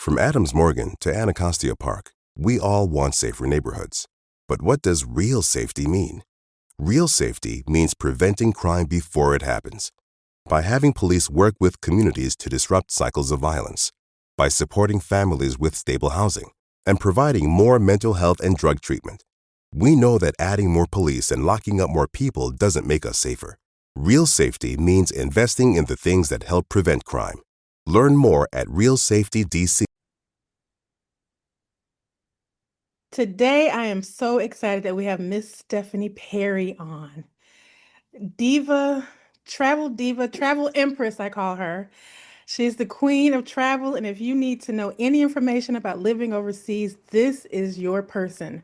From Adams Morgan to Anacostia Park, we all want safer neighborhoods. But what does real safety mean? Real safety means preventing crime before it happens. By having police work with communities to disrupt cycles of violence, by supporting families with stable housing, and providing more mental health and drug treatment. We know that adding more police and locking up more people doesn't make us safer. Real safety means investing in the things that help prevent crime. Learn more at Real Safety DC. Today, I am so excited that we have Miss Stephanie Perry on. Travel empress, I call her. She's the queen of travel, and if you need to know any information about living overseas, this is your person.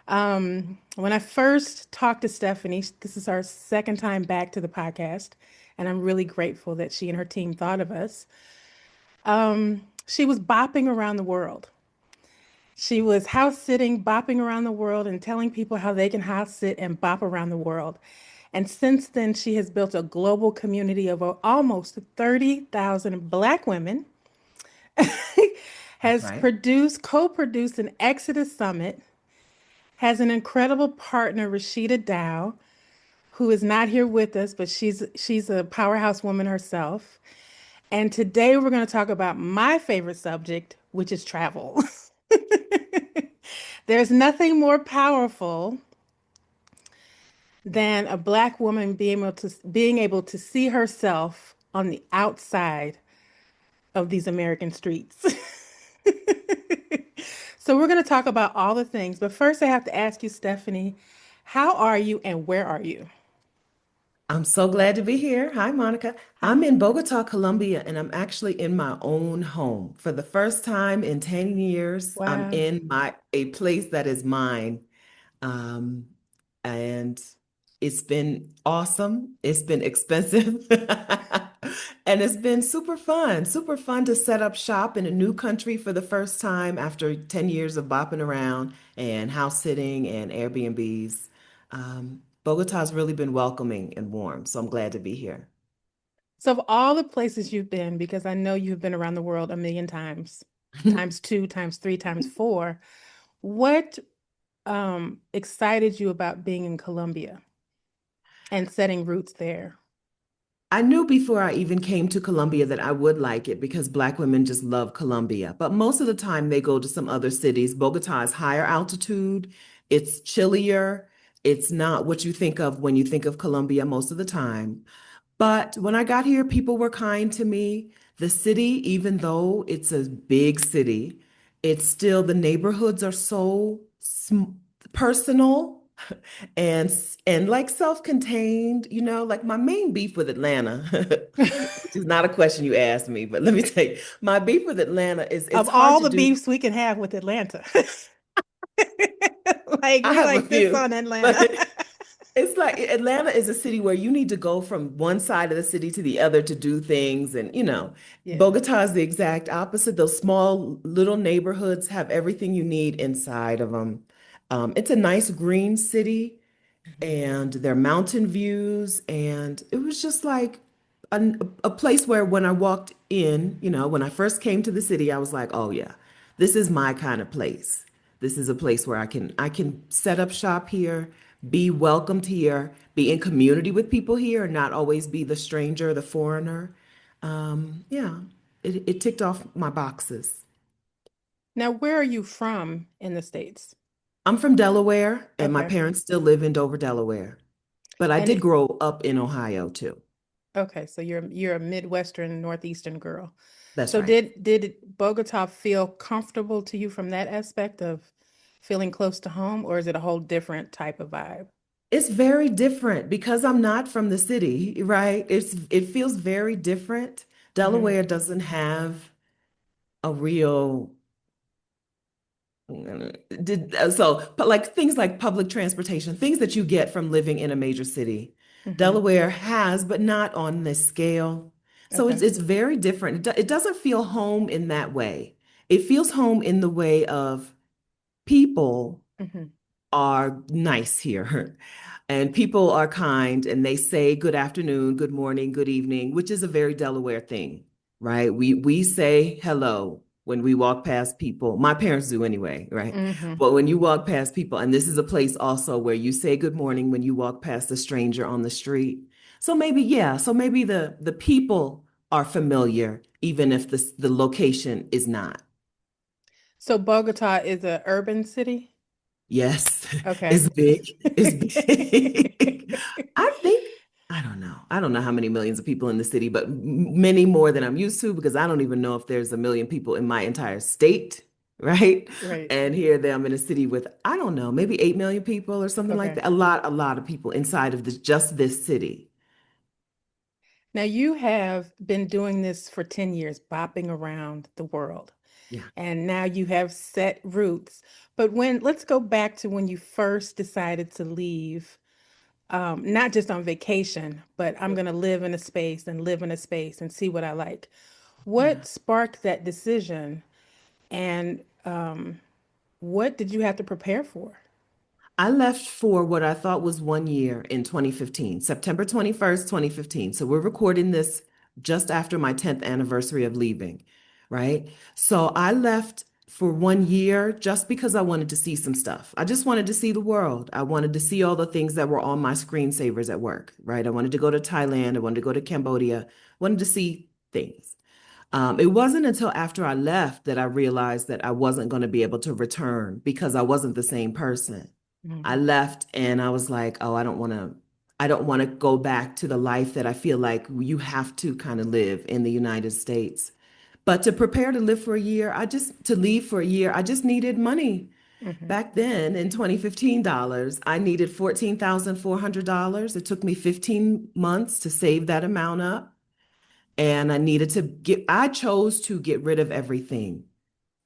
When I first talked to Stephanie, this is our second time back to the podcast, and I'm really grateful that she and her team thought of us. She was bopping around the world. She was house sitting, bopping around the world, and telling people how they can house sit and bop around the world. And since then, she has built a global community of almost 30,000 Black women, has Right. co-produced an Exodus Summit, has an incredible partner, Rashida Dow, who is not here with us, but she's a powerhouse woman herself. And today we're going to talk about my favorite subject, which is travel. There's nothing more powerful than a Black woman being able to see herself on the outside of these American streets. So we're going to talk about all the things, but first I have to ask you, Stephanie, how are you and where are you? I'm so glad to be here. Hi, Monica. Hi. I'm in Bogota, Colombia, and I'm actually in my own home. For the first time in 10 years, I'm Wow. in my a place that is mine. Um, and it's been awesome. It's been expensive. And it's been super fun to set up shop in a new country for the first time after 10 years of bopping around and house sitting and Airbnbs. Bogota's really been welcoming and warm, so I'm glad to be here. So of all the places you've been, because I know you've been around the world a million times, times two, times three, times four, what excited you about being in Colombia and setting roots there? I knew before I even came to Colombia that I would like it because Black women just love Colombia. But most of the time they go to some other cities. Bogota is higher altitude, it's chillier. It's not what you think of when you think of Colombia most of the time. But when I got here, people were kind to me. The city, even though it's a big city, it's still, the neighborhoods are so personal and like self-contained, like my main beef with Atlanta, which is not a question you asked me, but let me tell you, my beef with Atlanta is Of it's hard all to the do. beefs we can have with Atlanta. Like I we have a like this few, on but Atlanta. it's like Atlanta is a city where you need to go from one side of the city to the other to do things. And, Yeah. Bogota is the exact opposite. Those small little neighborhoods have everything you need inside of them. It's a nice green city Mhm. and their mountain views. And it was just like a place where when I walked in, when I first came to the city, I was like, oh yeah, this is my kind of place. This is a place where I can set up shop here, be welcomed here, be in community with people here, and not always be the stranger, the foreigner. Yeah, it ticked off my boxes. Now, where are you from in the States? I'm from Delaware, and my Okay. parents still live in Dover, Delaware. But I And did grow up in Ohio too. okay, so you're a Midwestern, Northeastern girl. That's So right. did Bogota feel comfortable to you from that aspect of feeling close to home, or is it a whole different type of vibe? It's very different because I'm not from the city, right? It feels very different. Hmm. Delaware doesn't have a real but like things like public transportation, things that you get from living in a major city. Hmm. Delaware has, but not on this scale. So Okay. it's very different. It doesn't feel home in that way. It feels home in the way of people Hmm. are nice here. And people are kind and they say good afternoon, good morning, good evening, which is a very Delaware thing, right? We say hello. when we walk past people. My parents do anyway, right? Hmm. But when you walk past people, and this is a place also where you say good morning when you walk past a stranger on the street. So maybe, yeah, so maybe the people are familiar, even if the location is not. So Bogota is a urban city? Yes, Okay. it's big. It's big. I think, I don't know. I don't know how many millions of people in the city, but many more than I'm used to because I don't even know if there's a million people in my entire state, right? Right. And here I'm in a city with, I don't know, maybe 8 million people or something like Okay. that. A lot of people inside of just this city. Now you have been doing this for 10 years, bopping around the world, Yeah. and now you have set roots. But let's go back to when you first decided to leave, not just on vacation, but I'm going to live in a space and live in a space and see what I like. Yeah. What sparked that decision, and what did you have to prepare for? I left for what I thought was 1 year in 2015, September 21st, 2015. So we're recording this just after my 10th anniversary of leaving, right? So I left for 1 year just because I wanted to see some stuff. I just wanted to see the world. I wanted to see all the things that were on my screensavers at work, right? I wanted to go to Thailand. I wanted to go to Cambodia, wanted to see things. It wasn't until after I left that I realized that I wasn't going to be able to return because I wasn't the same person. I Mhm. left and I was like, oh, I don't want to go back to the life that I feel like you have to kind of live in the United States. But to prepare to live for a year, to leave for a year, I just needed money. Mhm. Back then in 2015 dollars, I needed $14,400. It took me 15 months to save that amount up. And I chose to get rid of everything.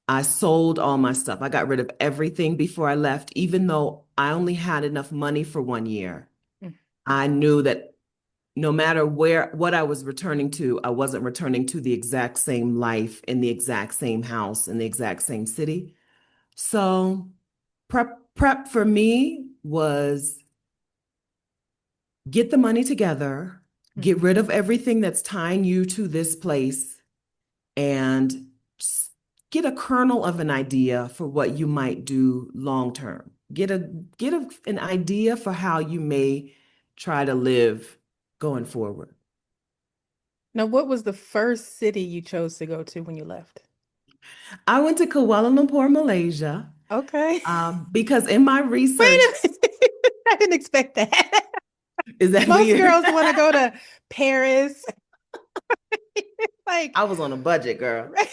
I sold all my stuff. I got rid of everything before I left, even though I only had enough money for 1 year. Mhm. I knew that no matter what I was returning to, I wasn't returning to the exact same life in the exact same house in the exact same city. So prep for me was get the money together, get Mhm. rid of everything that's tying you to this place, and get a kernel of an idea for what you might do long term. An idea for how you may try to live going forward. Now, what was the first city you chose to go to when you left? I went to Kuala Lumpur, Malaysia, Okay. because in my Wait research, a minute. I didn't expect that. is that Most weird? girls want to go to Paris. Like, I was on a budget, girl. right.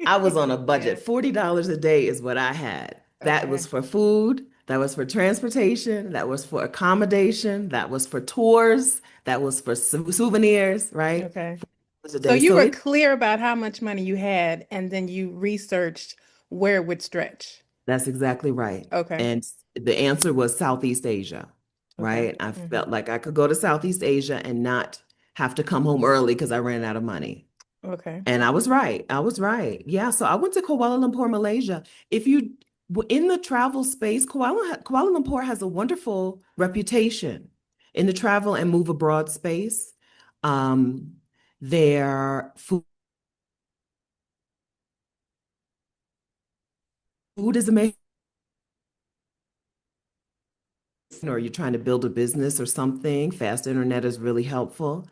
I was on a Yeah. budget. $40 a day is what I had. That was Okay. for food, that was for transportation, that was for accommodation, that was for tours, that was for souvenirs, right? Okay. $40 a So day. you So were it clear about how much money you had, and then you researched where it would stretch. That's exactly right. Okay. And the answer was Southeast Asia, Okay. right? I Hmm. felt like I could go to Southeast Asia and not have to come home early because I ran out of money. Okay. And I was right. I was right. Yeah. So I went to Kuala Lumpur, Malaysia. If you in the travel space, Kuala Lumpur has a wonderful reputation in the travel and move abroad space. Um, their food is amazing. Or you're trying to build a business or something, fast internet is really helpful.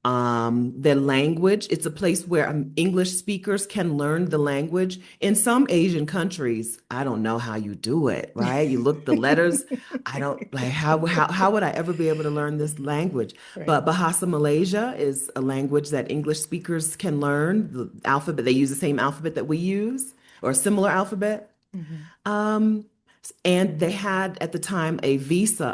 Their language, it's a place where English speakers can learn the language. In some Asian countries, I don't know how you do it, right? You look the letters, I don't like how would I ever be able to learn this language? Right. But Bahasa Malaysia is a language that English speakers can learn. The alphabet, they use the same alphabet that we use or a similar alphabet. Hmm. Um, and they had at the time a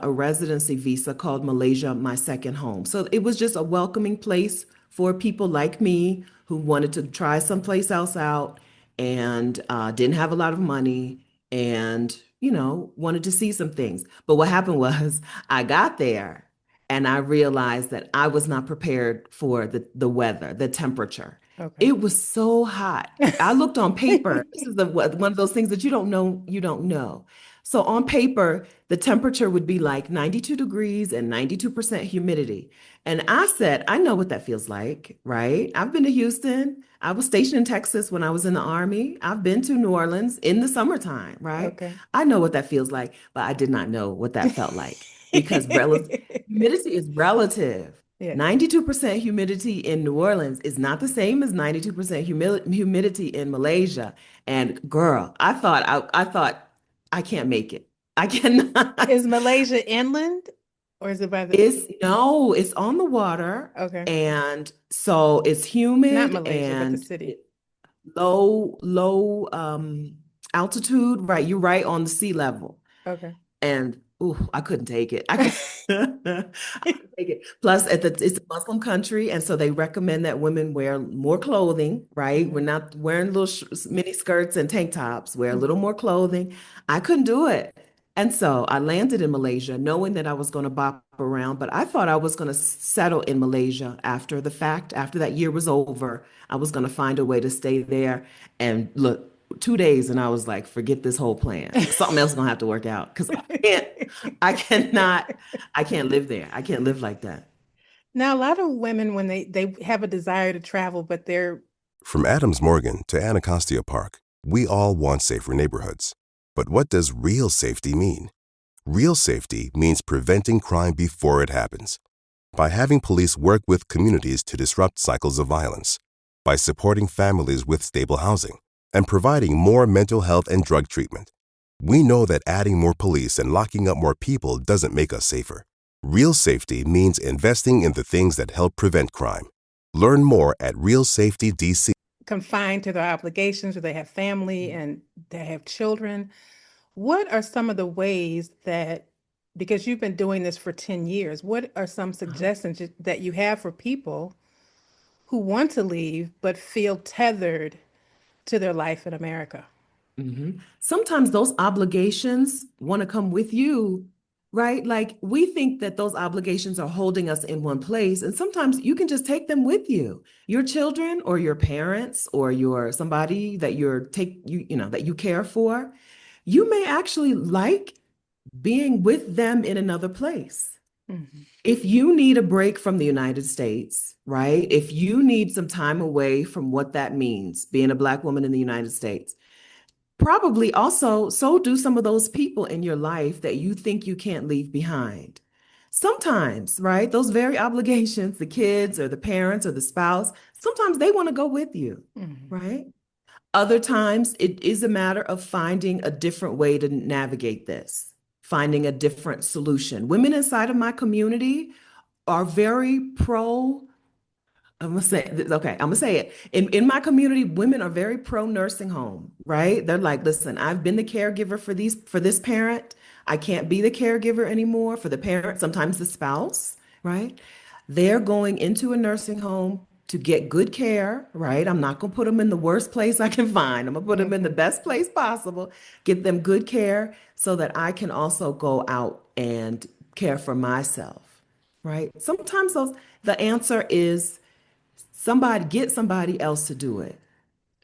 residency visa called Malaysia My Second Home. So it was just a welcoming place for people like me who wanted to try someplace else out and didn't have a lot of money and, wanted to see some things. But what happened was I got there and I realized that I was not prepared for the weather, the temperature. Okay. It was so hot. I looked on paper. This is one of those things that you don't know, you don't know. So on paper, the temperature would be like 92 degrees and 92% humidity. And I said, I know what that feels like, right? I've been to Houston. I was stationed in Texas when I was in the Army. I've been to New Orleans in the summertime, right? Okay. I know what that feels like, but I did not know what that felt like because humidity is relative. Yes. 92% humidity in New Orleans is not the same as 92% humidity in Malaysia. And girl, I thought I can't make it. I cannot. Is Malaysia inland or is it by the It's sea? no, it's on the water, Okay. and so it's Not humid Malaysia, but the and city. low altitude, right? You're right on the sea level. Okay. And ooh, I couldn't take it. I couldn't take it. Plus, it's a Muslim country, and so they recommend that women wear more clothing, right? We're Mhm. not wearing little mini skirts and tank tops. Wear a little Mhm. more clothing. I couldn't do it. And so I landed in Malaysia knowing that I was going to bop around, but I thought I was going to settle in Malaysia after the fact. After that year was over, I was going to find a way to stay there. And look, 2 days, and I was like, forget this whole plan. Something else is gonna have to work out because can't, I cannot, I can't live there. I can't live like that. Now, a lot of women, when they have a desire to travel, but they're From Adams Morgan to Anacostia Park, we all want safer neighborhoods. But what does real safety mean? Real safety means preventing crime before it happens. By having police work with communities to disrupt cycles of violence, by supporting families with stable housing, and providing more mental health and drug treatment. We know that adding more police and locking up more people doesn't make us safer. Real safety means investing in the things that help prevent crime. Learn more at Real Safety DC. confined to their obligations or they have family and they have children. What are some of the ways that, because you've been doing this for 10 years, what are some suggestions that you have for people who want to leave but feel tethered to their life in America? Sometimes those obligations want to come with you, right? Like we think that those obligations are holding us in one place, and sometimes you can just take them with you. Your children or your parents or your somebody that that you care for, you may actually like being with them in another place. Mhm. If you need a break from the United States, right? If you need some time away from what that means, being a Black woman in the United States, probably also so do some of those people in your life that you think you can't leave behind. Sometimes, right? Those very obligations, the kids or the parents or the spouse, sometimes they want to go with you, Mhm. right? Other times, it is a matter of finding a different way to navigate this, finding a different solution. Women inside of my community are very pro. I'm gonna say okay, I'm gonna say it. In my community, women are very pro nursing home, right? They're like, listen, I've been the caregiver for this parent. I can't be the caregiver anymore for the parent, sometimes the spouse, right? They're going into a nursing home to get good care, right? I'm not gonna put them in the worst place I can find. I'm gonna put them in the Mhm. best place possible, get them good care so that I can also go out and care for myself, right? Sometimes the answer is get somebody else to do it.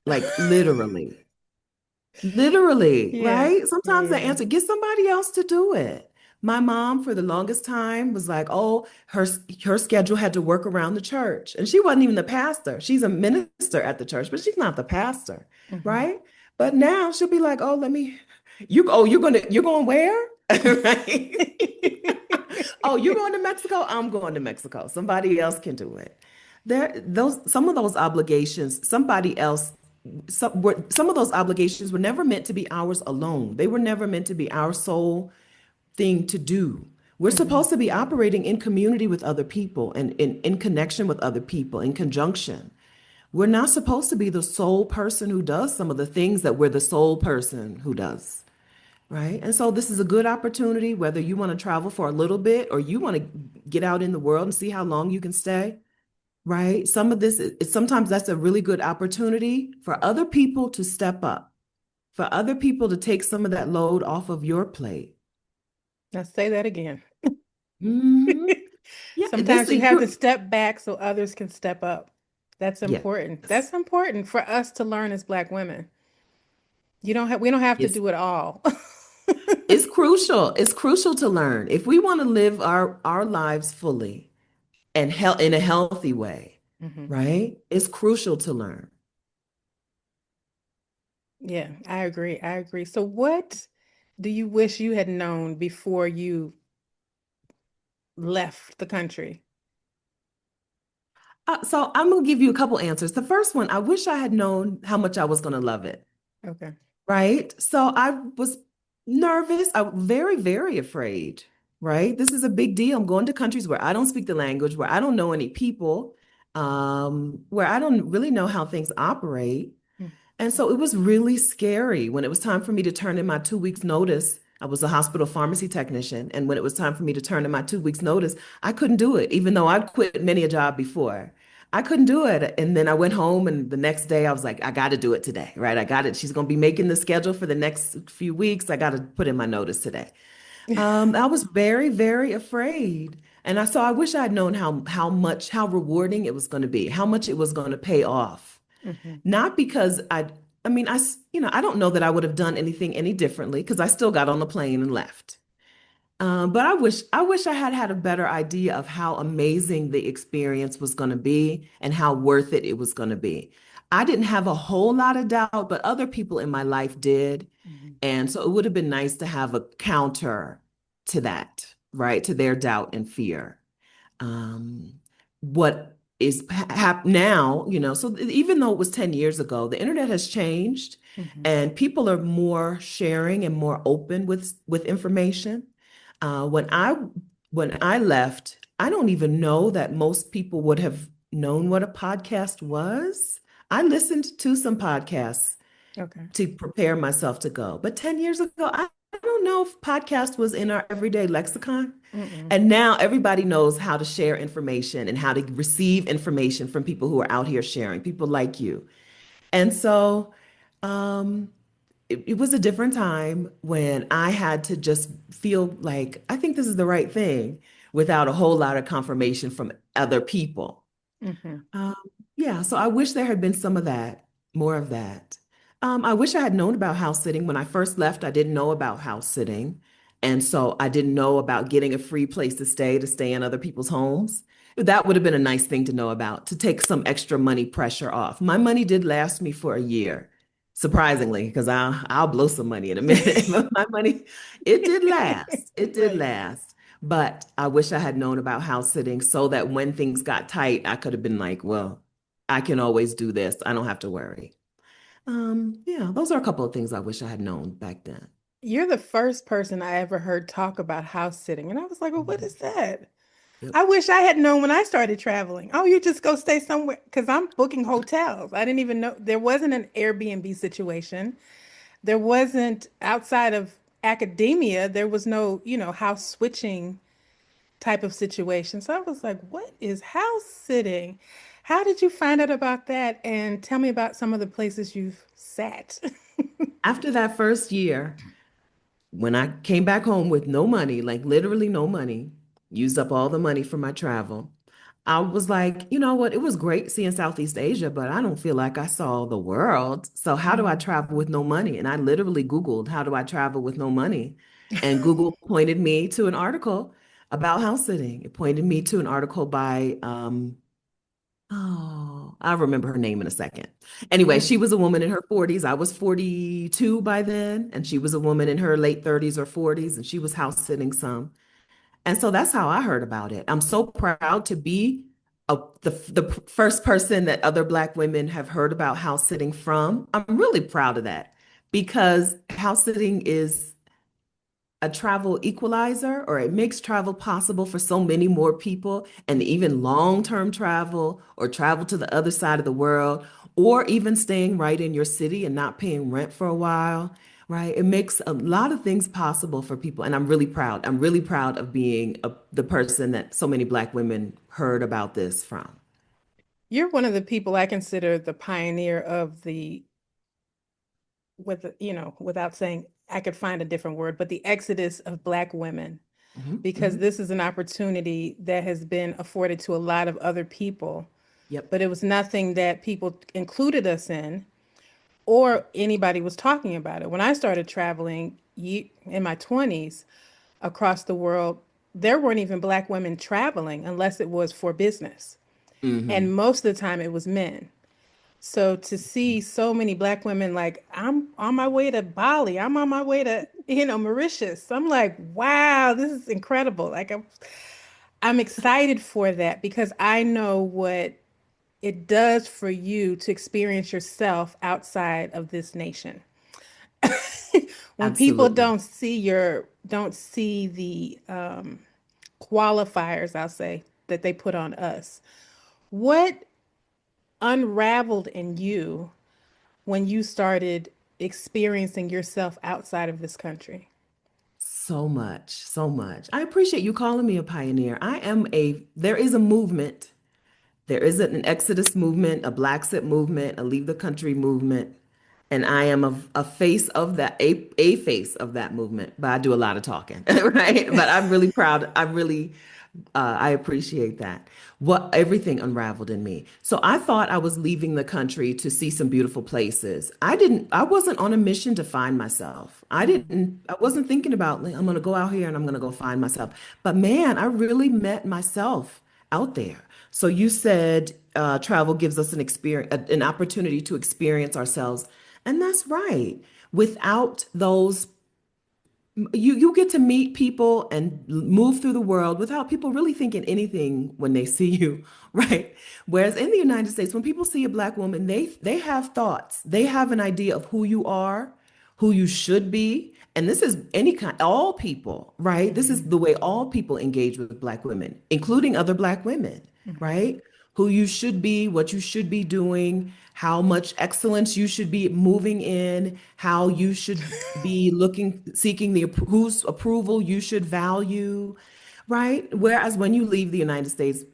Like literally. Literally, Yeah, right? Sometimes the yeah. answer, get somebody else to do it. My mom, for the longest time, was like, "Oh, her schedule had to work around the church, and she wasn't even the pastor. She's a minister at the church, but she's not the pastor, Mhm. right?" But now she'll be like, "Oh, let me, you're going where, right? Oh, you're going to Mexico? I'm going to Mexico. Somebody else can do it." Some of those obligations, some of those obligations were never meant to be ours alone. They were never meant to be our sole thing to do. We're Mhm. supposed to be operating in community with other people and in connection with other people, in conjunction. We're not supposed to be the sole person who does some of the things that we're the sole person who does. Right. And so this is a good opportunity, whether you want to travel for a little bit or you want to get out in the world and see how long you can stay. Right. Some of this is sometimes that's a really good opportunity for other people to step up, for other people to take some of that load off of your plate. Now say that again. Hmm. Yeah. Sometimes you have to step back so others can step up. That's Yes. important. That's important for us to learn as Black women. We don't have to Yes. do it all. It's crucial. It's crucial to learn. If we want to live our lives fully and in a healthy way, Hmm. right? It's crucial to learn. Yeah, I agree. I agree. So what do you wish you had known before you left the country? So I'm gonna give you a couple answers. The first one, I wish I had known how much I was gonna love it. Okay. Right? So I was nervous. I was very, very afraid, right? This is a big deal. I'm going to countries where I don't speak the language, where I don't know any people, where I don't really know how things operate. Mm. And so it was really scary when it was time for me to turn in my 2 weeks notice. I was a hospital pharmacy technician. And when it was time for me to turn in my 2 weeks notice, I couldn't do it, even though I'd quit many a job before. I couldn't do it. And then I went home, and the next day I was like, I got to do it today, right? I got it. She's going to be making the schedule for the next few weeks. I got to put in my notice today. I was very, very afraid. And I wish I had known how rewarding it was going to be, how much it was going to pay off. Hmm. Not because I mean, I don't know that I would have done anything any differently because I still got on the plane and left. But I wish I had had a better idea of how amazing the experience was going to be and how worth it was going to be. I didn't have a whole lot of doubt, but other people in my life did. Hmm. And so it would have been nice to have a counter to that, right? To their doubt and fear. um, what is now, so even though it was 10 years ago, the internet has changed Hmm. and people are more sharing and more open with information. When I left, I don't even know that most people would have known what a podcast was. I listened to some podcasts Okay. to prepare myself to go. But 10 years ago, I don't know if podcast was in our everyday lexicon. Mm-mm. And now everybody knows how to share information and how to receive information from people who are out here sharing, people like you. And so um, it was a different time when I had to just feel like I think this is the right thing without a whole lot of confirmation from other people. Hmm. Um, yeah, so I wish there had been some of that, more of that. I wish I had known about house sitting. When I first left, I didn't know about house sitting. And so I didn't know about getting a free place to stay in other people's homes. That would have been a nice thing to know about, to take some extra money pressure off. My money did last me for a year, surprisingly, because I'll blow some money in a minute. But my money, it did last. It did Right. last. But I wish I had known about house sitting so that when things got tight, I could have been like, well, I can always do this. I don't have to worry. Yeah, those are a couple of things I wish I had known back then. You're the first person I ever heard talk about house sitting. And I was like, well, what Mhm. is that? Yep. I wish I had known when I started traveling. Oh, you just go stay somewhere because I'm booking hotels. I didn't even know there wasn't an Airbnb situation. There wasn't outside of academia, there was no, house switching type of situation. So I was like, what is house sitting? How did you find out about that? And tell me about some of the places you've sat. After that first year, when I came back home with no money, like literally no money, used up all the money for my travel, I was like, you know what? It was great seeing Southeast Asia, but I don't feel like I saw the world. So how do I Mm. travel with no money? And I literally Googled, how do I travel with no money? And Google pointed me to an article about house sitting. It pointed me to an article by oh, I'll remember her name in a second. Anyway, she Mhm. was a woman in her 40s. I was 42 by then, and she was a woman in her late 30s or 40s, and she was house sitting some. And so that's how I heard about it. I'm so proud to be the first person that other Black women have heard about house sitting from. I'm really proud of that because house sitting is a travel equalizer, or it makes travel possible for so many more people, and even long-term travel or travel to the other side of the world, or even staying right in your city and not paying rent for a while, right? It makes a lot of things possible for people. And I'm really proud. I'm really proud of being the person that so many Black women heard about this from. You're one of the people I consider the pioneer of without saying I could find a different word, but the exodus of Black women, Mhm, because mhm. this is an opportunity that has been afforded to a lot of other people, Yep. but it was nothing that people included us in or anybody was talking about it. When I started traveling in my 20s across the world, there weren't even Black women traveling unless it was for business. Hmm. And most of the time it was men. So to see so many Black women, like, I'm on my way to Bali, I'm on my way to, Mauritius. I'm like, wow, this is incredible. Like, I'm excited for that because I know what it does for you to experience yourself outside of this nation. When people Absolutely. don't see the qualifiers, I'll say, that they put on us. What unraveled in you when you started experiencing yourself outside of this country? So much, so much. I appreciate you calling me a pioneer. There is a movement. There is an Exodus movement, a Blaxit movement, a Leave the Country movement. And I am a face of a face of that movement, but I do a lot of talking, right? But I'm really proud. I appreciate that. What Everything unraveled in me. So I thought I was leaving the country to see some beautiful places. I wasn't on a mission to find myself. I wasn't thinking about, like, I'm going to go out here and I'm going to go find myself. But man, I really met myself out there. So you said travel gives us an opportunity to experience ourselves. And that's right. Without those you get to meet people and move through the world without people really thinking anything when they see you, right? Whereas in the United States, when people see a Black woman, they have thoughts. They have an idea of who you are, who you should be. And this is all people, right? This is Mhm. the way all people engage with Black women, including other Black women, Mhm. right? Who you should be, what you should be doing, how much excellence you should be moving in, how you should be seeking whose approval you should value, right? Whereas when you leave the United States,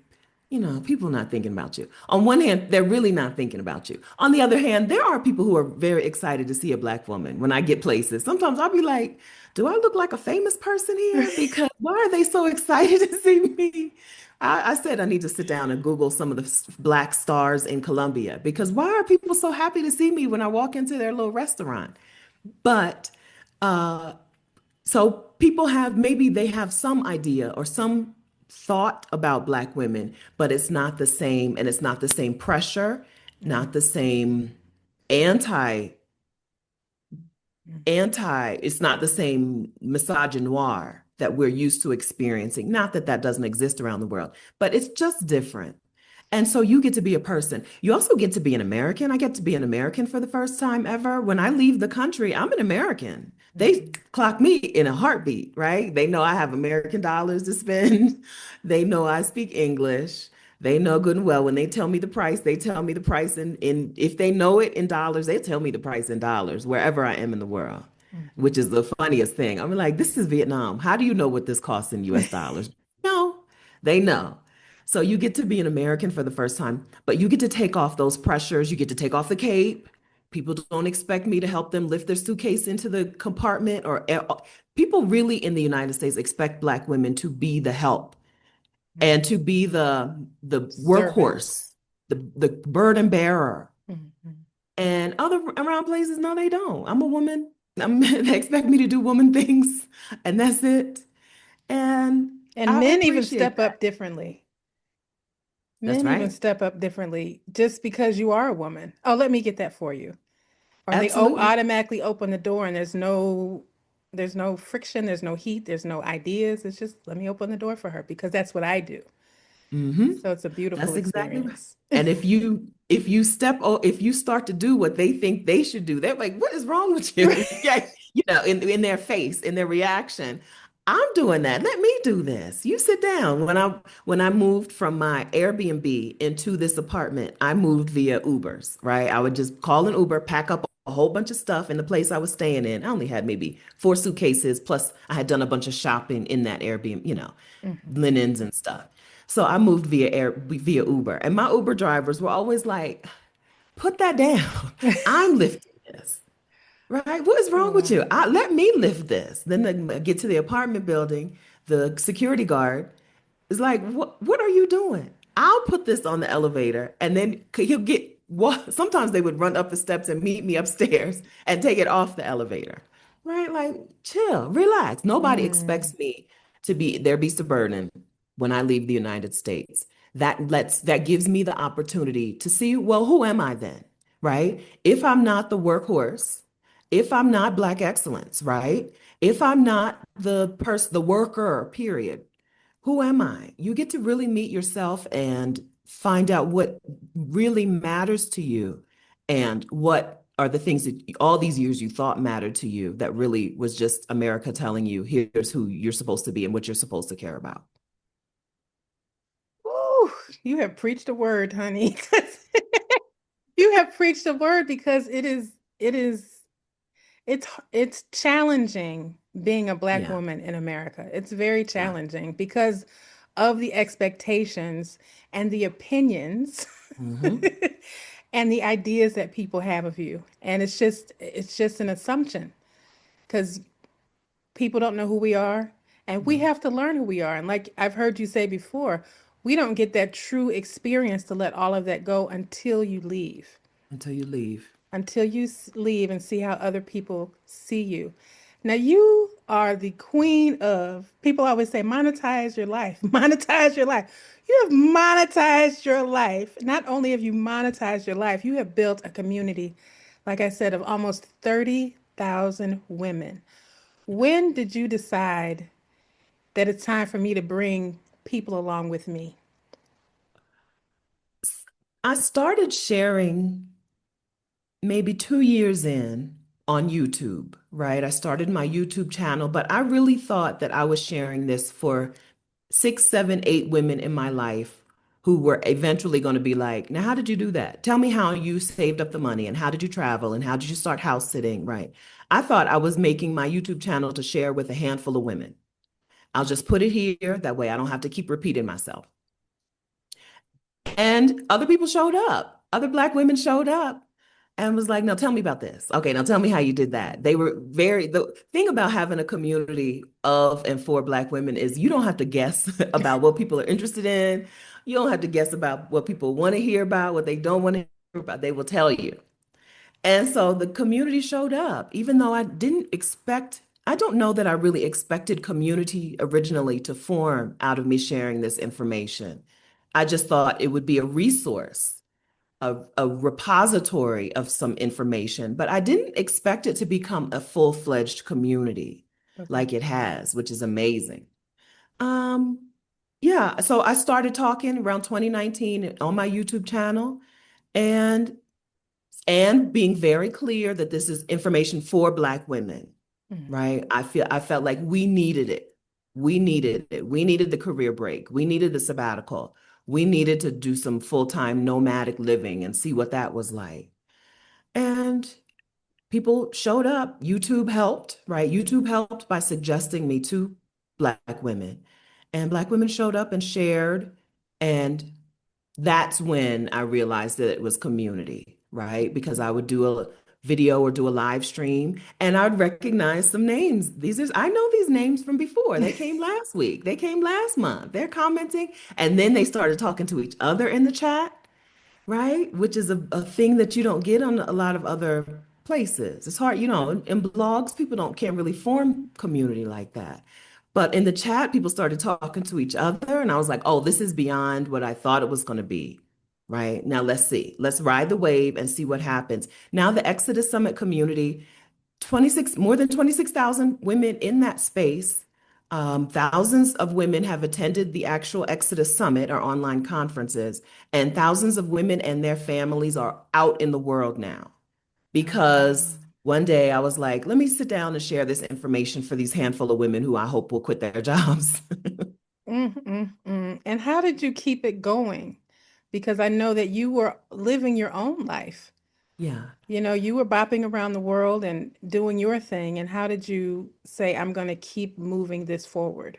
people are not thinking about you. On one hand, they're really not thinking about you. On the other hand, there are people who are very excited to see a Black woman when I get places. Sometimes I'll be like, do I look like a famous person here? Because why are they so excited to see me? I said I need to sit down and Google some of the Black stars in Colombia because why are people so happy to see me when I walk into their little restaurant? But uh, so people maybe they have some idea or some thought about Black women, but it's not the same, and it's not the same pressure, not the same anti it's not the same misogynoir that we're used to experiencing. Not that that doesn't exist around the world, but it's just different. And so you get to be a person. You also get to be an American. I get to be an American for the first time ever. When I leave the country, I'm an American. They Mhm. clock me in a heartbeat, right? They know I have American dollars to spend. They know I speak English. They know good and well when they tell me the price, they tell me the price in if they know it in dollars, they tell me the price in dollars wherever I am in the world, which is the funniest thing. I'm like, this is Vietnam. How do you know what this costs in US dollars? No, they know. So you get to be an American for the first time, but you get to take off those pressures. You get to take off the cape. People don't expect me to help them lift their suitcase into the compartment or people really in the United States expect Black women to be the help and Mhm. to be the Servant. workhorse, the burden bearer. Mhm. And other around places, no, they don't. I'm a woman. They expect me to do woman things, and that's it. And And I men even appreciate step that. up differently. That's Men even right. step up differently just because you are a woman. Oh, let me get that for you. Or they Absolutely. automatically open the door and there's no friction, there's no heat, there's no ideas. It's just let me open the door for her because that's what I do. Hmm. So it's a beautiful That's exactly right. experience. And if you start to do what they think they should do, they're like, "What is wrong with you?" Yeah, in their face, in their reaction. I'm doing that. Let me do this. You sit down. When I moved from my Airbnb into this apartment, I moved via Ubers, right? I would just call an Uber, pack up a whole bunch of stuff in the place I was staying in. I only had maybe 4 suitcases, plus I had done a bunch of shopping in that Airbnb, Mhm. linens and stuff. So I moved via Uber, and my Uber drivers were always like, "Put that down. I'm lifting this." Right? What is wrong with you? Wow. Let me lift this. Then they get to the apartment building, the security guard is like, "What are you doing? I'll put this on the elevator." And then he'll get sometimes they would run up the steps and meet me upstairs and take it off the elevator. Right? Like, chill, relax. Nobody Mm, expects me to be their beast of burden when I leave the United States. That gives me the opportunity to see, well, who am I then? Right? If I'm not the workhorse, if I'm not Black excellence, right? If I'm not the worker, period, who am I? You get to really meet yourself and find out what really matters to you and what are the things that all these years you thought mattered to you that really was just America telling you, here's who you're supposed to be and what you're supposed to care about. ooh, you have preached a word, honey. You have preached a word because it is it's challenging being a Black Yeah. woman in America. It's very Yeah. challenging because of the expectations and the opinions Hmm. and the ideas that people have of you. And it's just an assumption because people don't know who we are and we No, have to learn who we are. And like I've heard you say before, we don't get that true experience to let all of that go until you leave, until you leave. until you leave and see how other people see you. Now, you are the queen of, people always say, monetize your life, monetize your life. You have monetized your life. Not only have you monetized your life, you have built a community, like I said, of almost 30,000 women. When did you decide that it's time for me to bring people along with me? I started sharing maybe 2 years in on YouTube, right? I started my YouTube channel, but I really thought that I was sharing this for 6, 7, 8 women in my life who were eventually going to be like, now, how did you do that? Tell me how you saved up the money and how did you travel and how did you start house sitting, right? I thought I was making my YouTube channel to share with a handful of women. I'll just put it here. That way I don't have to keep repeating myself. And other people showed up. Other Black women showed up and was like, now tell me about this. Okay, now tell me how you did that. The thing about having a community of and for Black women is you don't have to guess about what people are interested in. You don't have to guess about what people want to hear about, what they don't want to hear about. They will tell you. And so the community showed up, even though I don't know that I really expected community originally to form out of me sharing this information. I just thought it would be a resource, a repository of some information, but I didn't expect it to become a full-fledged community Okay. like it has, which is amazing. Um, yeah, so I started talking around 2019 on my YouTube channel, and being very clear that this is information for Black women, Mhm. right? I felt like we needed it. We needed it. We needed the career break. We needed the sabbatical. We needed to do some full-time nomadic living and see what that was like. And people showed up. YouTube helped, right? YouTube helped by suggesting me to Black women. And Black women showed up and shared. And that's when I realized that it was community, right? Because I would do a video or do a live stream and I'd recognize some names. I know these names from before. They came last week. They came last month. They're commenting. And then they started talking to each other in the chat, right? Which is a thing that you don't get on a lot of other places. It's hard, in blogs, people don't can't really form community like that. But in the chat, people started talking to each other, and I was like, oh, this is beyond what I thought it was going to be. Right. Now let's see. Let's ride the wave and see what happens. Now the Exodus Summit community, more than 26,000 women in that space. Thousands of women have attended the actual Exodus Summit or online conferences, and thousands of women and their families are out in the world now. Because one day I was like, let me sit down and share this information for these handful of women who I hope will quit their jobs. And how did you keep it going? Because I know that you were living your own life. Yeah. You were bopping around the world and doing your thing. And how did you say, I'm going to keep moving this forward?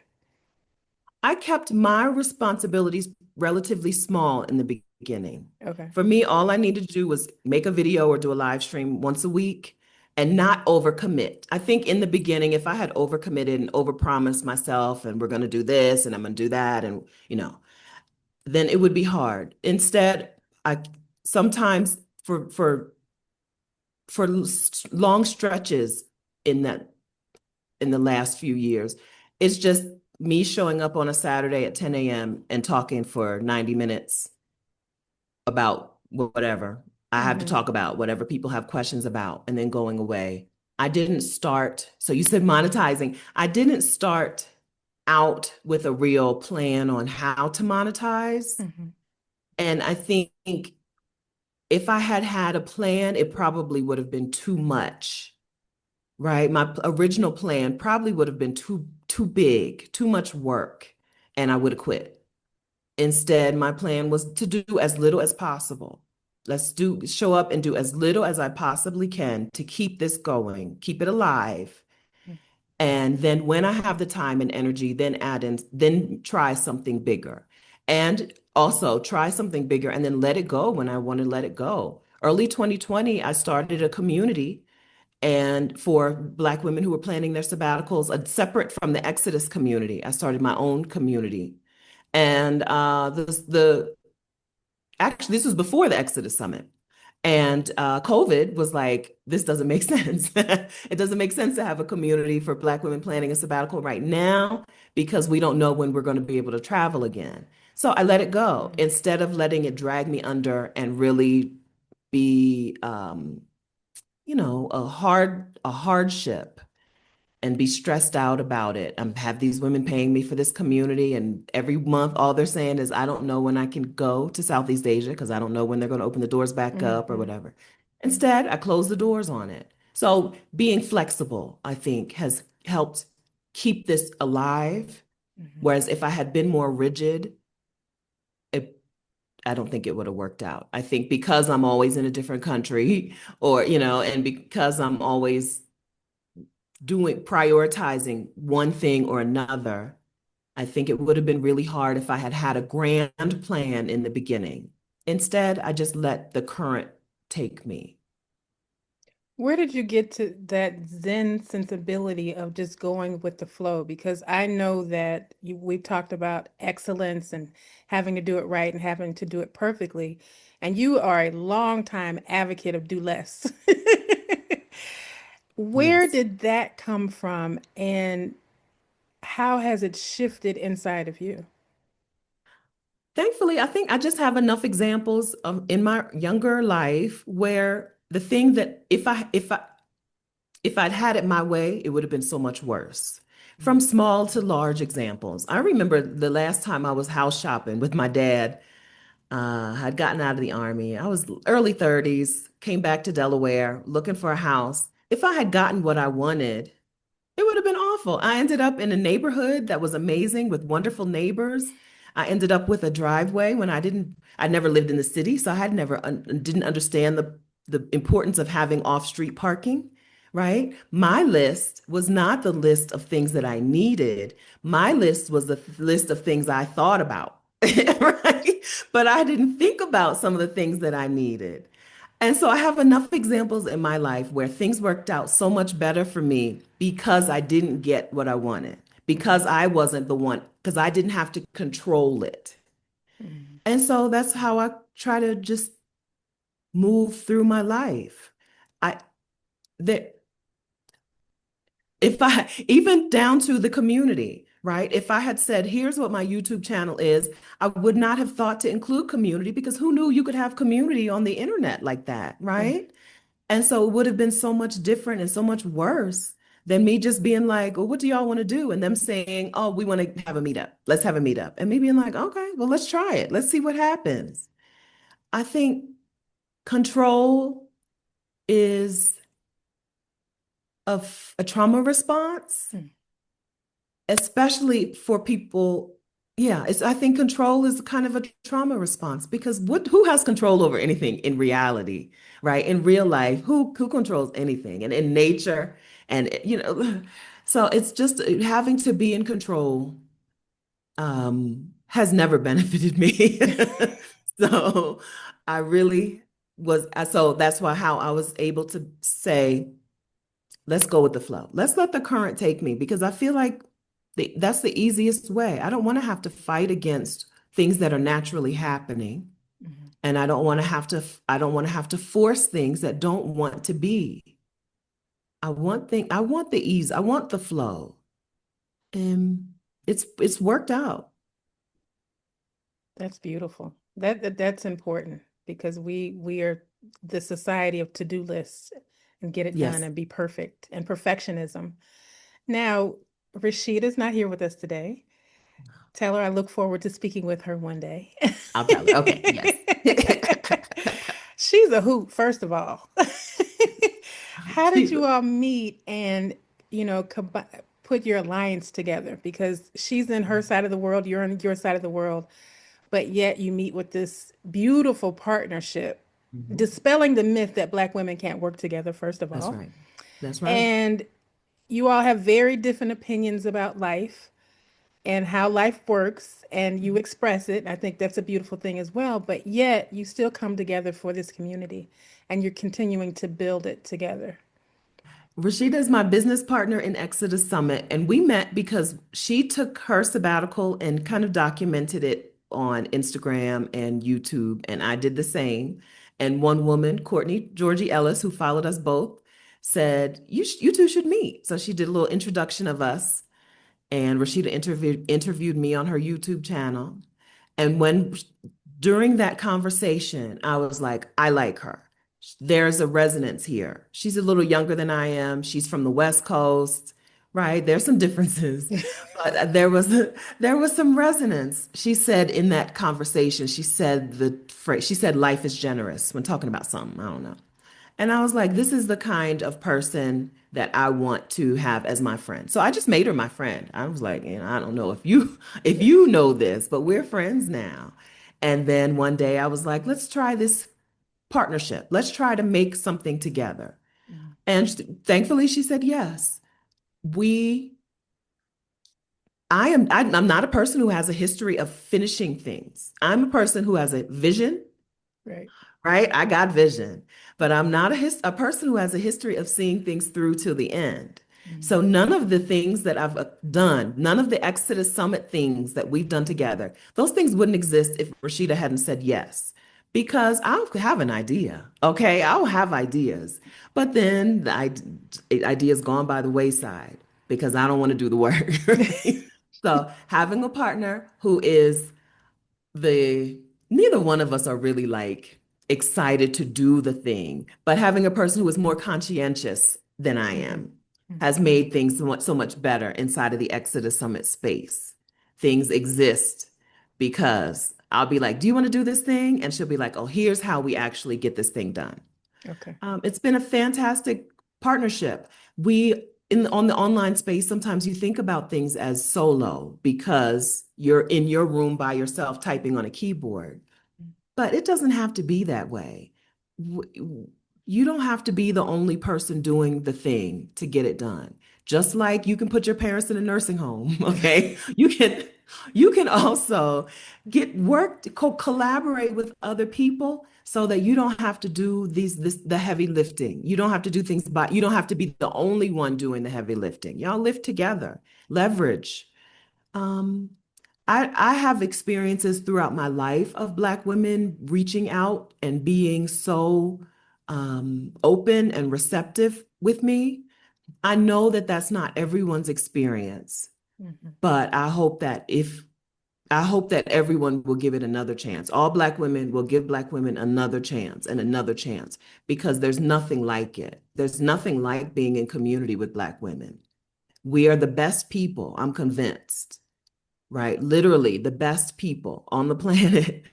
I kept my responsibilities relatively small in the beginning. Okay. For me, all I needed to do was make a video or do a live stream once a week and not overcommit. I think in the beginning, if I had overcommitted and overpromised myself, and we're going to do this and I'm going to do that, and then it would be hard. Instead, I sometimes for long stretches in the last few years, it's just me showing up on a Saturday at 10 a.m. and talking for 90 minutes about whatever I have to talk about, whatever people have questions about, and then going away. I didn't start, so you said monetizing. I didn't start out with a real plan on how to monetize. And I think if I had had a plan, it probably would have been too much, right? My original plan probably would have been too big, too much work, and I would have quit. Instead, my plan was to do as little as possible. Show up and do as little as I possibly can to keep this going, keep it alive. And then when I have the time and energy, then try something bigger. And also try something bigger and then let it go when I want to let it go. Early 2020, I started a community and for Black women who were planning their sabbaticals, separate from the Exodus community. I started my own community. And actually, this was before the Exodus Summit. And COVID was like, this doesn't make sense. It doesn't make sense to have a community for Black women planning a sabbatical right now because we don't know when we're going to be able to travel again. So I let it go instead of letting it drag me under and really be, a hardship and be stressed out about it. Have these women paying me for this community, and every month all they're saying is, I don't know when I can go to Southeast Asia because I don't know when they're going to open the doors back up or whatever. Instead, I close the doors on it. So being flexible, I think, has helped keep this alive. Whereas if I had been more rigid, I don't think it would have worked out. I think because I'm always in a different country or, and because I'm always prioritizing one thing or another, I think it would have been really hard if I had had a grand plan in the beginning. Instead, I just let the current take me. Where did you get to that Zen sensibility of just going with the flow? Because I know that we've talked about excellence and having to do it right and having to do it perfectly. And you are a longtime advocate of do less. Where Yes. did that come from, and how has it shifted inside of you? Thankfully, I think I just have enough examples in my younger life where the thing that if I'd had it my way, it would have been so much worse. From small to large examples. I remember the last time I was house shopping with my dad. I'd gotten out of the army. I was early 30s, came back to Delaware looking for a house. If I had gotten what I wanted, it would have been awful. I ended up in a neighborhood that was amazing with wonderful neighbors. I ended up with a driveway when I never lived in the city, so I had never didn't understand the importance of having off-street parking, right? My list was not the list of things that I needed. My list was the list of things I thought about, right? But I didn't think about some of the things that I needed. And so I have enough examples in my life where things worked out so much better for me because I didn't get what I wanted, because I wasn't the one, because I didn't have to control it. And so that's how I try to just move through my life. I there if I even down to the community, right? If I had said, here's what my YouTube channel is, I would not have thought to include community because who knew you could have community on the internet like that, right? And so it would have been so much different and so much worse than me just being like, well, what do y'all want to do? And them saying, oh, we want to have a meetup. Let's have a meetup. And me being like, okay, well, let's try it. Let's see what happens. I think control is a trauma response, especially for people. Yeah, I think control is kind of a trauma response because who has control over anything in reality, right? In real life, who controls anything? And in nature, and so it's just having to be in control has never benefited me. So I really so that's how I was able to say, let's go with the flow. Let's let the current take me because I feel like that's the easiest way. I don't want to have to fight against things that are naturally happening. And I don't want to have to force things that don't want to be. I want the ease, I want the flow. And it's worked out. That's beautiful. That's important because we are the society of to-do lists and get it done Yes, and be perfect and perfectionism. Now, Rashida's not here with us today. Tell her I look forward to speaking with her one day. I'll tell her. Okay, yes. She's a hoot, first of all. How did She's you all meet and, put your alliance together? Because she's in her side of the world, you're on your side of the world, but yet you meet with this beautiful partnership, Mhm. dispelling the myth that Black women can't work together, first of That's all. right. That's right. And you all have very different opinions about life and how life works, and you express it. I think that's a beautiful thing as well, but yet you still come together for this community and you're continuing to build it together. Rashida is my business partner in Exodus Summit, and we met because she took her sabbatical and kind of documented it on Instagram and YouTube, and I did the same. And one woman, Courtney Georgie Ellis, who followed us both, said, you two should meet." So she did a little introduction of us, and Rashida interviewed me on her YouTube channel. And during that conversation, I was like, I like her. There's a resonance here. She's a little younger than I am. She's from the West Coast, right? There's some differences, but there was some resonance. She said in that conversation, she said the phrase, she said life is generous when talking about something. I don't know. And I was like, this is the kind of person that I want to have as my friend. So I just made her my friend. I was like, I don't know if you know this, but we're friends now. And then one day I was like, let's try this partnership. Let's try to make something together. And thankfully she said yes. We I'm not a person who has a history of finishing things. I'm a person who has a vision, Right. right? I got vision, but I'm not a person who has a history of seeing things through till the end. So none of the things that I've done, none of the Exodus Summit things that we've done together, those things wouldn't exist if Rashida hadn't said yes. Because I'll have an idea, okay? I'll have ideas, but then idea's gone by the wayside because I don't want to do the work. So having a partner who is the neither one of us are really like excited to do the thing, but having a person who is more conscientious than I am has made things so much better inside of the Exodus Summit space. Things exist because I'll be like, "Do you want to do this thing?" And she'll be like, "Oh, here's how we actually get this thing done." Okay. It's been a fantastic partnership. On the online space, sometimes you think about things as solo because you're in your room by yourself typing on a keyboard, but it doesn't have to be that way. You don't have to be the only person doing the thing to get it done. Just like you can put your parents in a nursing home, okay? You can also collaborate with other people so that you don't have to do the heavy lifting. You don't have to do things you don't have to be the only one doing the heavy lifting. Y'all lift together, leverage. Um, I have experiences throughout my life of Black women reaching out and being so open and receptive with me. I know that that's not everyone's experience, Mhm. but I hope that everyone will give it another chance. All Black women will give Black women another chance and another chance because there's nothing like it. There's nothing like being in community with Black women. We are the best people, I'm convinced, right? Literally the best people on the planet.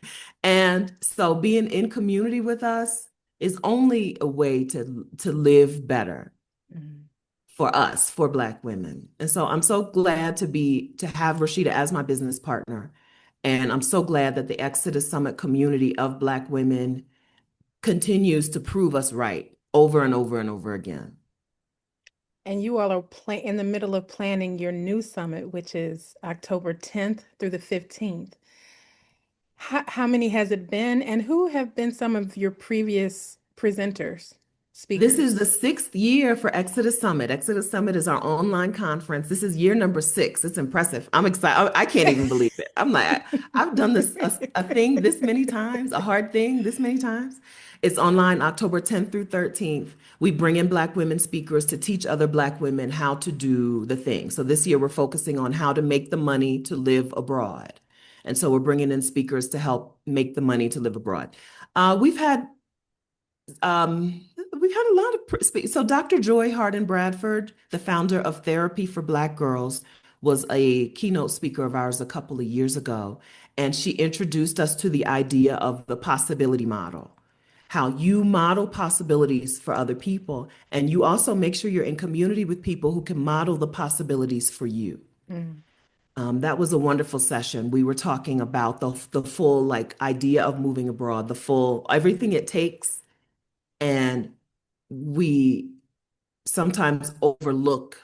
And so being in community with us is only a way to live better Mhm. for us, for Black women. And so I'm so glad to have Rashida as my business partner. And I'm so glad that the Exodus Summit community of Black women continues to prove us right over and over and over again. And you all are in the middle of planning your new summit, which is October 10th through the 15th. How many has it been, and who have been some of your previous presenters? This is the speakers? sixth year for Exodus Summit. Exodus Summit is our online conference. This is year number six. It's impressive. I'm excited. I can't even believe it. I'm like, I've done this a thing this many times, a hard thing this many times. It's online October 10th through 13th. We bring in Black women speakers to teach other Black women how to do the thing. So this year we're focusing on how to make the money to live abroad. And so we're bringing in speakers to help make the money to live abroad. We've had we've had a lot of so Dr. Joy Harden Bradford, the founder of Therapy for Black Girls, was a keynote speaker of ours a couple of years ago, and she introduced us to the idea of the possibility model. How you model possibilities for other people, and you also make sure you're in community with people who can model the possibilities for you. Mm. That was a wonderful session. We were talking about the full like idea of moving abroad, the full everything it takes, and we sometimes overlook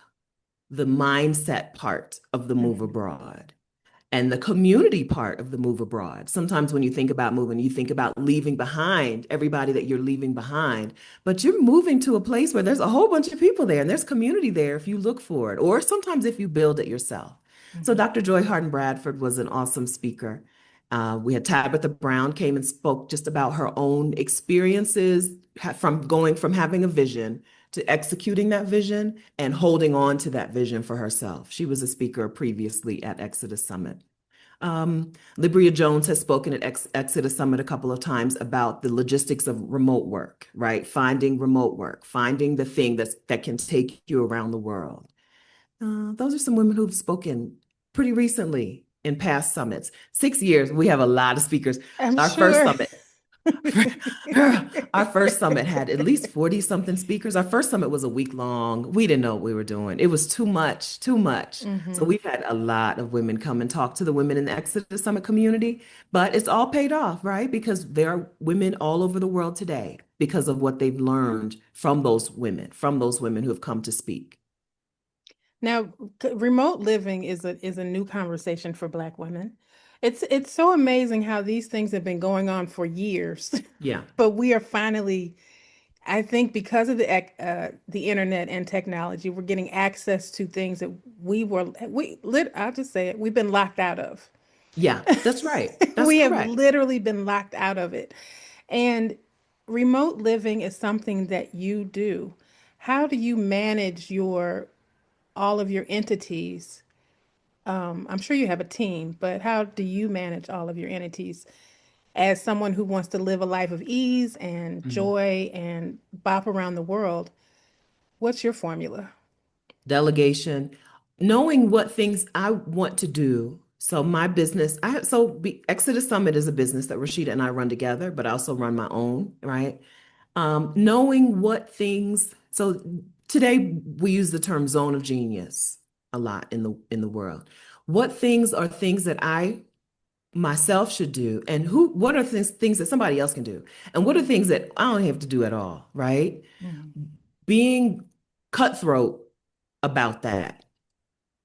the mindset part of the move Mhm. abroad and the community part of the move abroad. Sometimes when you think about moving, you think about leaving behind everybody that you're leaving behind, but you're moving to a place where there's a whole bunch of people there and there's community there if you look for it, or sometimes if you build it yourself. So Mhm. Dr. Joy Harden Bradford was an awesome speaker. We had Tabitha Brown came and spoke just about her own experiences from going from having a vision to executing that vision and holding on to that vision for herself. She was a speaker previously at Exodus Summit. Libria Jones has spoken at Exodus Summit a couple of times about the logistics of remote work, right? Finding remote work, finding the thing that can take you around the world. Those are some women who've spoken pretty recently in past summits. 6 years, we have a lot of speakers. I'm Our first sure. summit, our first summit had at least 40 something speakers. Our first summit was a week long. We didn't know what we were doing. It was too much, too much. So Hmm. we've had a lot of women come and talk to the women in the Exodus Summit community, but it's all paid off, right? Because there are women all over the world today because of what they've learned from those women who have come to speak. Now, remote living is a new conversation for Black women. It's so amazing how these things have been going on for years, Yeah. but we are finally, I think, because of the internet and technology, we're getting access to things that I'll just say it, we've been locked out of. Yeah, that's right. That's We have correct. literally been locked out of it. And remote living is something that you do. How do you manage your all of your entities? I'm sure you have a team, but how do you manage all of your entities as someone who wants to live a life of ease and Mhm. joy and bop around the world? What's your formula? Delegation, knowing what things I want to do. So my business, Exodus Summit is a business that Rashida and I run together, but I also run my own, right? Knowing what things, so today we use the term zone of genius a lot in the world. What things are things that I myself should do, and what are things that somebody else can do? And what are things that I don't have to do at all, right? Mhm. Being cutthroat about that,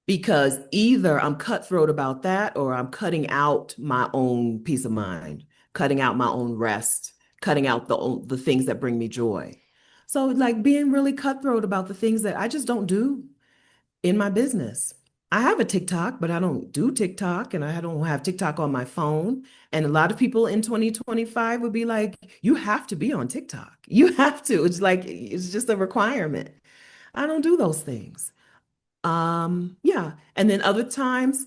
because either I'm cutthroat about that or I'm cutting out my own peace of mind, cutting out my own rest, cutting out the things that bring me joy. So like being really cutthroat about the things that I just don't do in my business. I have a TikTok, but I don't do TikTok and I don't have TikTok on my phone. And a lot of people in 2025 would be like, you have to be on TikTok. You have to. It's like, it's just a requirement. I don't do those things. Yeah. And then other times,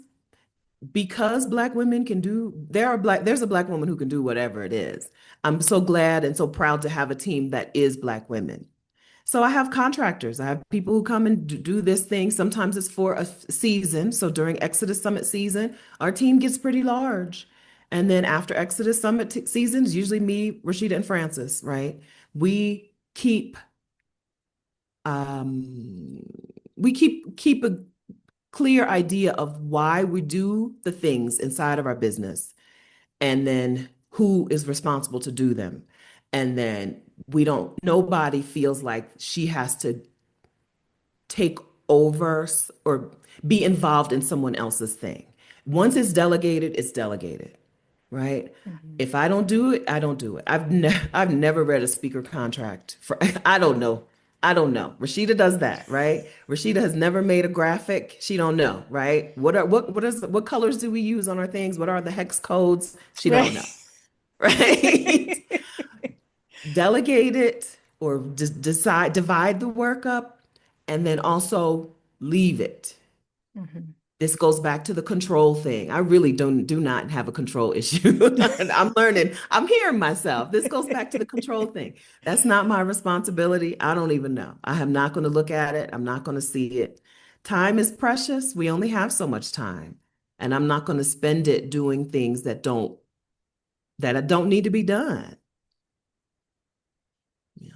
because Black women can do, there's a Black woman who can do whatever it is. I'm so glad and so proud to have a team that is Black women. So I have contractors. I have people who come and do this thing. Sometimes it's for a season. So during Exodus Summit season, our team gets pretty large. And then after Exodus Summit seasons, usually me, Rashida, and Francis, right? We keep um, we keep a clear idea of why we do the things inside of our business and then who is responsible to do them. And then nobody feels like she has to take over or be involved in someone else's thing. Once it's delegated, it's delegated. right? Mhm. If I don't do it, I don't do it. I've never read a speaker contract for I don't know. I don't know. Rashida does that, right? Rashida has never made a graphic. She don't know, right? What colors do we use on our things? What are the hex codes? She don't Right. know, right? Delegate it or just divide the work up and then also leave it. Mhm. This goes back to the control thing. I really do not have a control issue. And I'm learning, I'm hearing myself. This goes back to the control thing. That's not my responsibility. I don't even know. I am not going to look at it. I'm not going to see it. Time is precious. We only have so much time. And I'm not going to spend it doing things that don't need to be done. Yeah.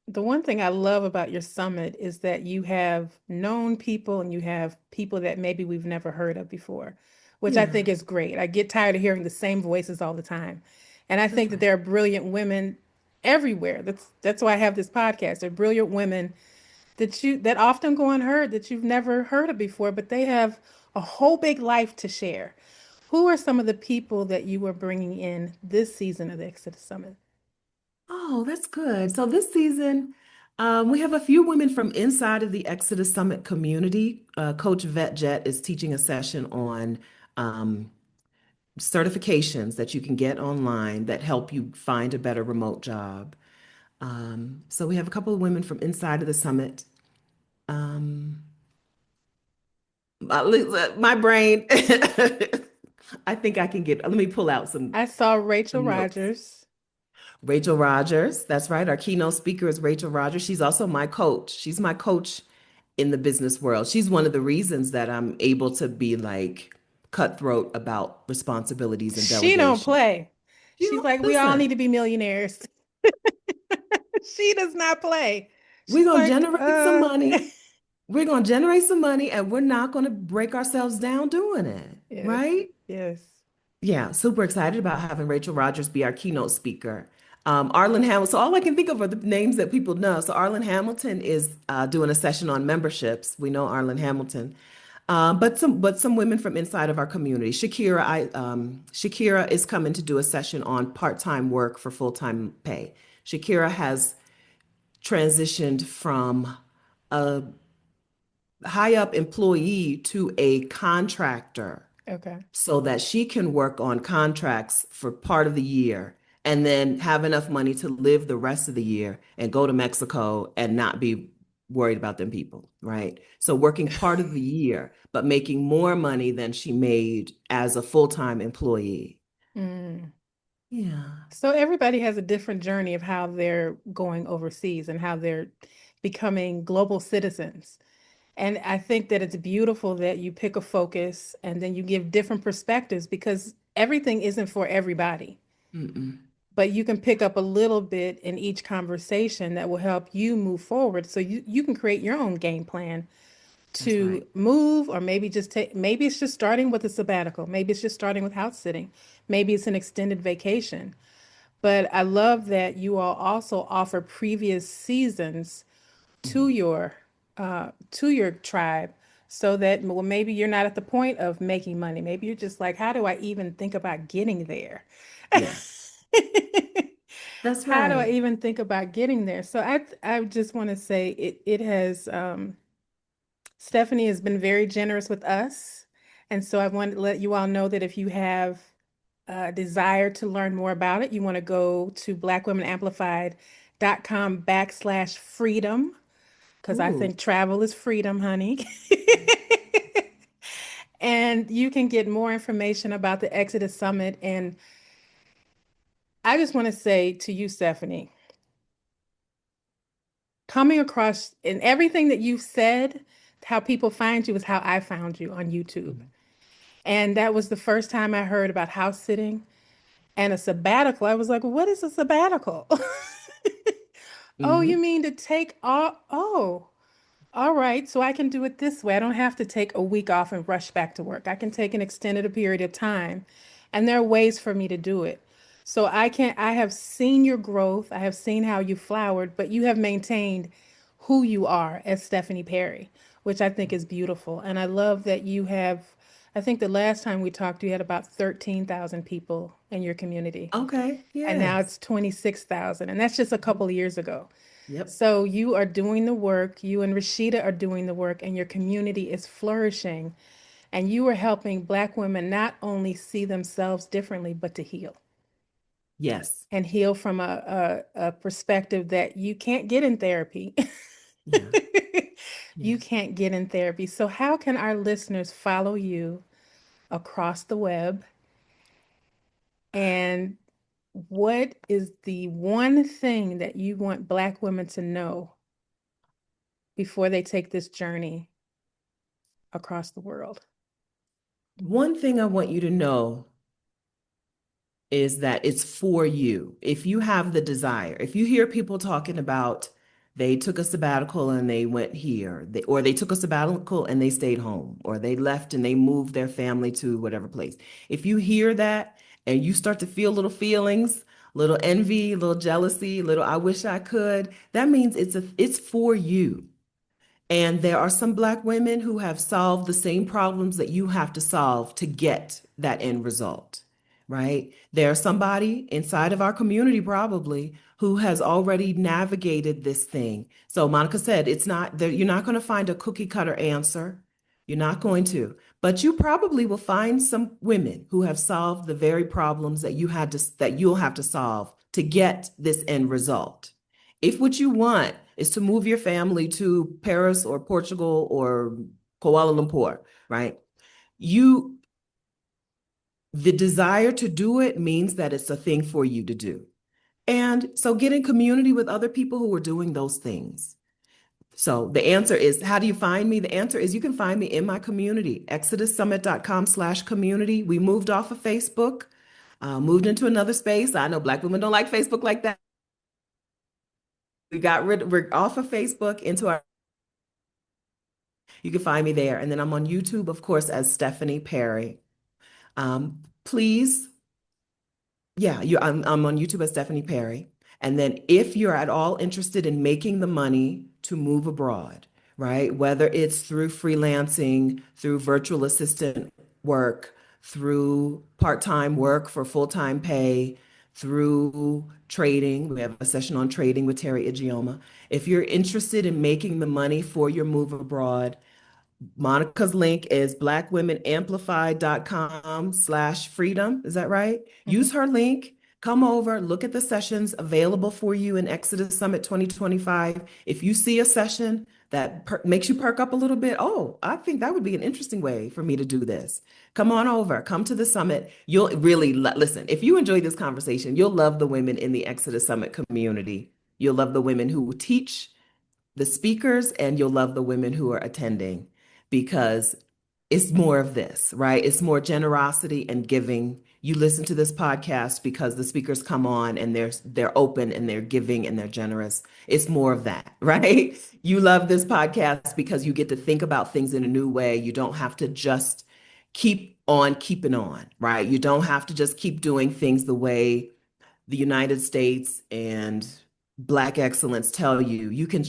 The one thing I love about your summit is that you have known people and you have people that maybe we've never heard of before, which I Yeah, think is great. I get tired of hearing the same voices all the time. And I that's think that right. there are brilliant women everywhere. That's why I have this podcast. There are brilliant women that often go unheard that you've never heard of before, but they have a whole big life to share. Who are some of the people that you are bringing in this season of the Exodus Summit? Oh, that's good. So this season, we have a few women from inside of the Exodus Summit community. Coach Vet Jet is teaching a session on um, certifications that you can get online that help you find a better remote job. So we have a couple of women from inside of the summit. Um, my brain, I think I can get, let me pull out I saw Rachel some notes. Rogers. Rachel Rogers, that's right. Our keynote speaker is Rachel Rogers. She's also my coach. She's my coach in the business world. She's one of the reasons that I'm able to be like cutthroat about responsibilities and She don't delegation. play. You She's know, like, we all listen, need to be millionaires. She does not play. we're She's going to like, generate some money. We're going to generate some money and we're not going to break ourselves down doing it, yes, right? yes. Yeah, super excited about having Rachel Rogers be our keynote speaker. Arlen Hamilton. So all I can think of are the names that people know. So Arlen Hamilton is doing a session on memberships. We know Arlen Hamilton, but some women from inside of our community. Shakira is coming to do a session on part-time work for full-time pay. Shakira has transitioned from a high up employee to a contractor Okay. so that she can work on contracts for part of the year and then have enough money to live the rest of the year and go to Mexico and not be worried about them people, right? So working part of the year, but making more money than she made as a full-time employee. Mm. Yeah. So everybody has a different journey of how they're going overseas and how they're becoming global citizens. And I think that it's beautiful that you pick a focus and then you give different perspectives because everything isn't for everybody. Mm-mm. But you can pick up a little bit in each conversation that will help you move forward. So you can create your own game plan That's to right. move, or maybe it's just starting with a sabbatical. Maybe it's just starting with house sitting. Maybe it's an extended vacation. But I love that you all also offer previous seasons to Mhm. your tribe so that well maybe you're not at the point of making money. Maybe you're just like, how do I even think about getting there? Yes. That's How do I right. even think about getting there? So I just want to say it has Stephanie has been very generous with us. And so I want to let you all know that if you have a desire to learn more about it, you want to go to blackwomenamplified.com/freedom because I Ooh. think travel is freedom, honey. And you can get more information about the Exodus Summit. And I just want to say to you, Stephanie, coming across in everything that you've said, how people find you is how I found you on YouTube. Mhm. And that was the first time I heard about house sitting and a sabbatical. I was like, what is a sabbatical? Oh, you Mhm. mean to take all? Oh, all right. So I can do it this way. I don't have to take a week off and rush back to work. I can take an extended period of time. And there are ways for me to do it. So I have seen your growth. I have seen how you flowered, but you have maintained who you are as Stephanie Perry, which I think is beautiful. And I love that you have I think the last time we talked, you had about 13,000 people in your community. Okay, And now yes. it's 26,000. And that's just a couple of years ago. Yep. So you are doing the work, you and Rashida are doing the work, and your community is flourishing. And you are helping Black women not only see themselves differently, but to heal. Yes. And heal from a perspective that you can't get in therapy. Yeah. You Yeah. can't get in therapy. So, how can our listeners follow you across the web? And what is the one thing that you want Black women to know before they take this journey across the world? One thing I want you to know is that it's for you. If you have the desire, if you hear people talking about they took a sabbatical and they went here, or they took a sabbatical and they stayed home, or they left and they moved their family to whatever place. If you hear that and you start to feel little feelings, little envy, little jealousy, little I wish I could, that means it's for you. And there are some Black women who have solved the same problems that you have to solve to get that end result, right? There's somebody inside of our community probably who has already navigated this thing. So Monica said, it's not that you're not going to find a cookie cutter answer. You're not going to, but you probably will find some women who have solved the very problems that you'll have to solve to get this end result. If what you want is to move your family to Paris or Portugal or Kuala Lumpur, right? The desire to do it means that it's a thing for you to do. And so get in community with other people who are doing those things. So the answer is, how do you find me? The answer is you can find me in my community, exodussummit.com/community. We moved off of Facebook, moved into another space. I know Black women don't like Facebook like that. We're off of Facebook into our, you can find me there. And then I'm on YouTube, of course, as Stephanie Perry. Please, yeah, I'm on YouTube as Stephanie Perry. And then if you're at all interested in making the money to move abroad, right? Whether it's through freelancing, through virtual assistant work, through part-time work for full-time pay, through trading. We have a session on trading with Terry Ijeoma. If you're interested in making the money for your move abroad, Monica's link is blackwomenamplified.com/freedom. Is that right? Use her link. Come over, look at the sessions available for you in Exodus Summit 2025. If you see a session that makes you perk up a little bit, oh, I think that would be an interesting way for me to do this. Come on over, come to the summit. You'll really listen. If you enjoy this conversation, you'll love the women in the Exodus Summit community. You'll love the women who teach, the speakers, and you'll love the women who are attending, because it's more of this, right? It's more generosity and giving. You listen to this podcast because the speakers come on and they're open and they're giving and they're generous. It's more of that, right? You love this podcast because you get to think about things in a new way. You don't have to just keep on keeping on, right? You don't have to just keep doing things the way the United States and Black excellence tell you. You can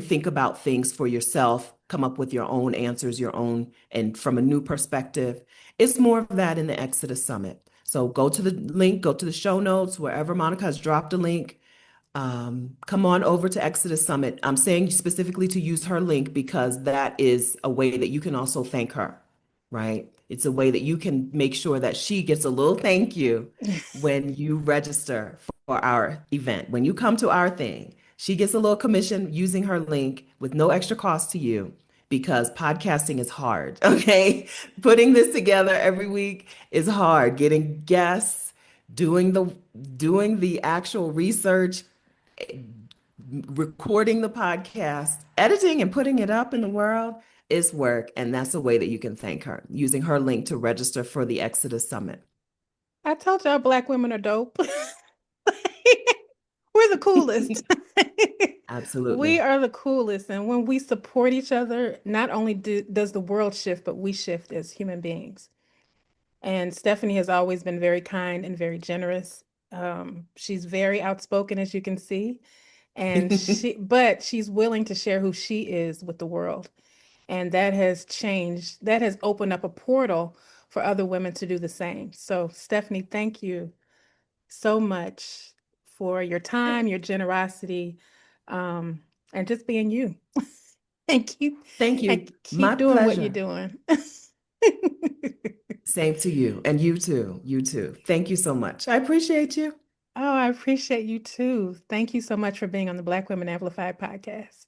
think about things for yourself, come up with your own answers, and from a new perspective. It's more of that in the Exodus Summit. So go to the link, go to the show notes, wherever Monica has dropped a link. Come on over to Exodus Summit. I'm saying specifically to use her link because that is a way that you can also thank her, right? It's a way that you can make sure that she gets a little thank you when you register for our event. When you come to our thing, she gets a little commission using her link with no extra cost to you, because podcasting is hard, okay? Putting this together every week is hard. Getting guests, doing the actual research, recording the podcast, editing and putting it up in the world is work. And that's a way that you can thank her, using her link to register for the Exodus Summit. I told y'all Black women are dope. We're the coolest. Absolutely. We are the coolest. And when we support each other, not only does the world shift, but we shift as human beings. And Stephanie has always been very kind and very generous. She's very outspoken, as you can see. And but she's willing to share who she is with the world. And that has changed, that has opened up a portal for other women to do the same. So, Stephanie, thank you so much for your time, your generosity, um, and just being you. And Thank you. My keep doing what you're pleasure. doing. Same to you. And you too. You too. Thank you so much. I appreciate you. Oh, I appreciate you too. Thank you so much for being on the Black Women Amplified podcast.